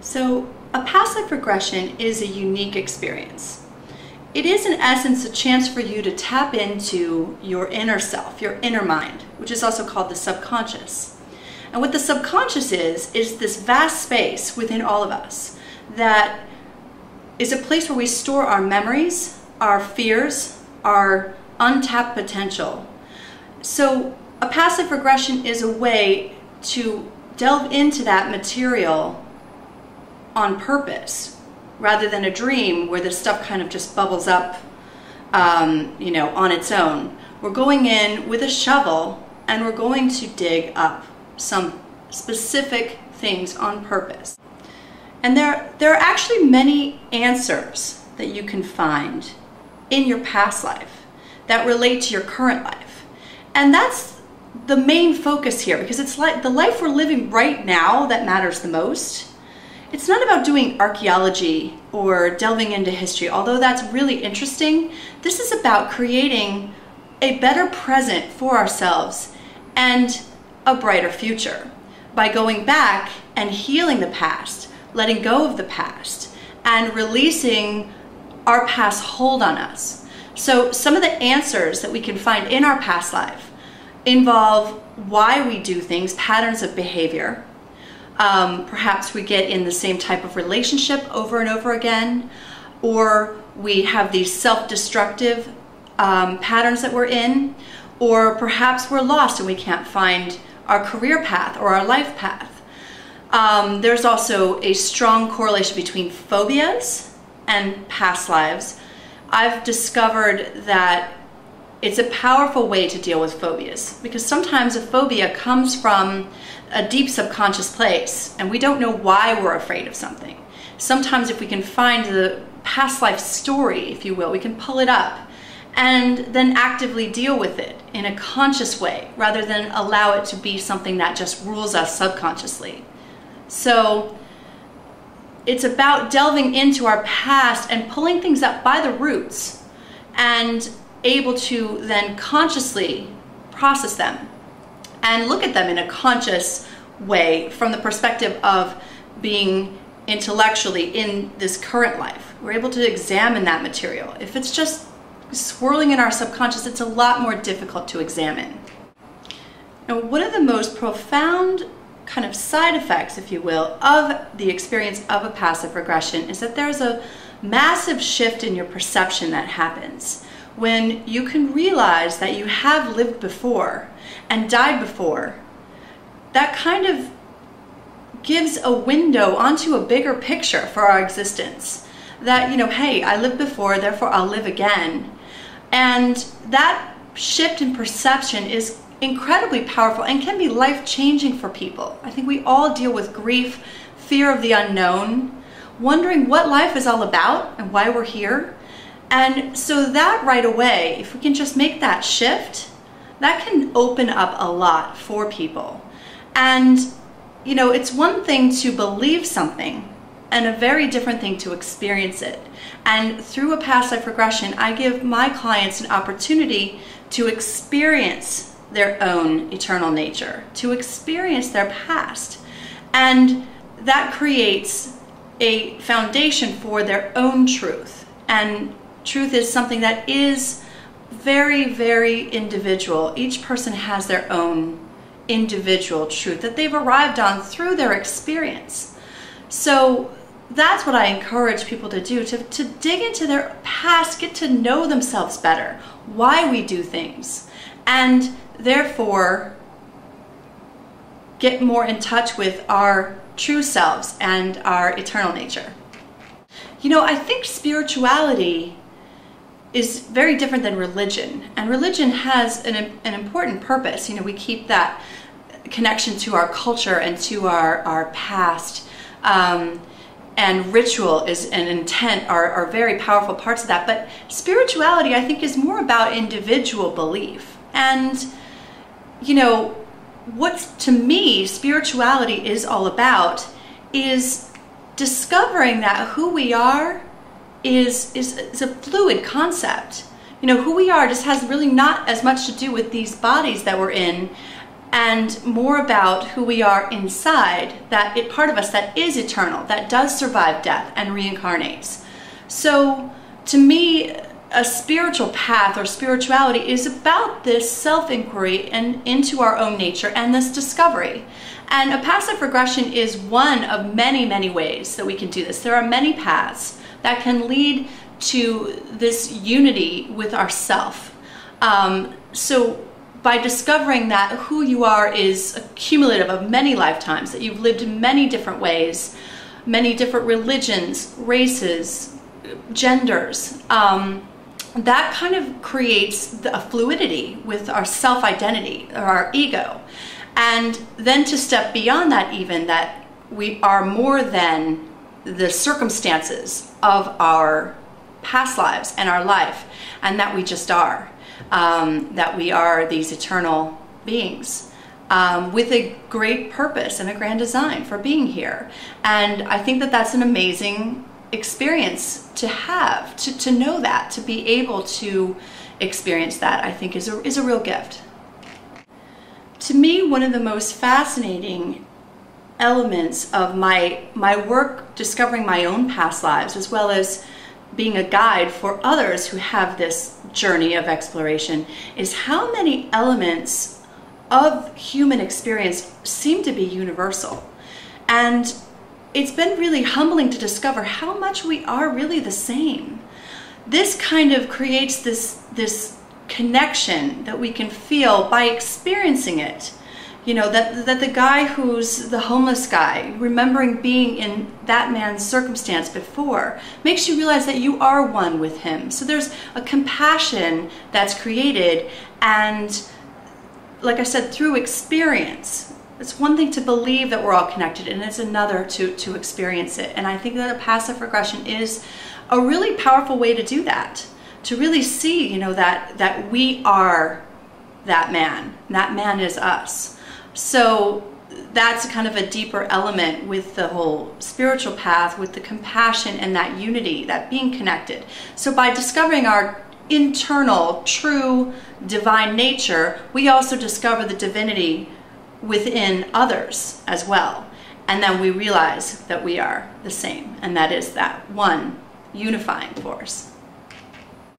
So a past life regression is a unique experience. It is in essence a chance for you to tap into your inner self, your inner mind, which is also called the subconscious. And what the subconscious is this vast space within all of us that is a place where we store our memories, our fears, our untapped potential. So a past life regression is a way to delve into that material on purpose, rather than a dream where the stuff kind of just bubbles up, on its own. We're going in with a shovel and we're going to dig up some specific things on purpose. And there are actually many answers that you can find in your past life that relate to your current life. And that's the main focus here, because it's like the life we're living right now that matters the most. It's not about doing archaeology or delving into history, although that's really interesting. This is about creating a better present for ourselves and a brighter future by going back and healing the past, letting go of the past, and releasing our past hold on us. So some of the answers that we can find in our past life involve why we do things, patterns of behavior. Perhaps we get in the same type of relationship over and over again, or we have these self-destructive patterns that we're in, or perhaps we're lost and we can't find our career path or our life path. There's also a strong correlation between phobias and past lives. I've discovered that it's a powerful way to deal with phobias, because sometimes a phobia comes from a deep subconscious place and we don't know why we're afraid of something. Sometimes if we can find the past life story, if you will, we can pull it up and then actively deal with it in a conscious way rather than allow it to be something that just rules us subconsciously. So it's about delving into our past and pulling things up by the roots and able to then consciously process them and look at them in a conscious way from the perspective of being intellectually in this current life. We're able to examine that material. If it's just swirling in our subconscious, it's a lot more difficult to examine. Now, one of the most profound kind of side effects, if you will, of the experience of a past life regression is that there's a massive shift in your perception that happens when you can realize that you have lived before and died before. That kind of gives a window onto a bigger picture for our existence. That, hey, I lived before, therefore I'll live again. And that shift in perception is incredibly powerful and can be life-changing for people. I think we all deal with grief, fear of the unknown, wondering what life is all about and why we're here. And so that right away, if we can just make that shift, that can open up a lot for people. And, it's one thing to believe something and a very different thing to experience it. And through a past life regression, I give my clients an opportunity to experience their own eternal nature, to experience their past. And that creates a foundation for their own truth. And truth is something that is very, very individual. Each person has their own individual truth that they've arrived on through their experience. So that's what I encourage people to do, to dig into their past, get to know themselves better, why we do things, and therefore get more in touch with our true selves and our eternal nature. I think spirituality is very different than religion, and religion has an important purpose. We keep that connection to our culture and to our past, and ritual and intent are very powerful parts of that. But spirituality, I think, is more about individual belief. And what to me spirituality is all about is discovering that who we are is a fluid concept. Who we are just has really not as much to do with these bodies that we're in and more about who we are inside, that part of us that is eternal, that does survive death and reincarnates. So to me, a spiritual path or spirituality is about this self-inquiry and into our own nature and this discovery. And a passive regression is one of many, many ways that we can do this. There are many paths that can lead to this unity with ourself. So by discovering that who you are is a cumulative of many lifetimes, that you've lived in many different ways, many different religions, races, genders, that kind of creates a fluidity with our self-identity or our ego. And then to step beyond that, even that we are more than the circumstances of our past lives and our life, and that we just are, that we are these eternal beings with a great purpose and a grand design for being here. And I think that that's an amazing experience to have, to know that, to be able to experience that, I think is a real gift. To me, one of the most fascinating elements of my work discovering my own past lives, as well as being a guide for others who have this journey of exploration, is how many elements of human experience seem to be universal. And it's been really humbling to discover how much we are really the same. This kind of creates this connection that we can feel by experiencing it. You know, that the guy who's the homeless guy, remembering being in that man's circumstance before, makes you realize that you are one with him. So there's a compassion that's created, and like I said, through experience. It's one thing to believe that we're all connected, and it's another to experience it. And I think that a passive regression is a really powerful way to do that, to really see, you know, that we are that man is us. So that's kind of a deeper element with the whole spiritual path, with the compassion and that unity, that being connected. So by discovering our internal, true, divine nature, we also discover the divinity within others as well. And then we realize that we are the same, and that is that one unifying force.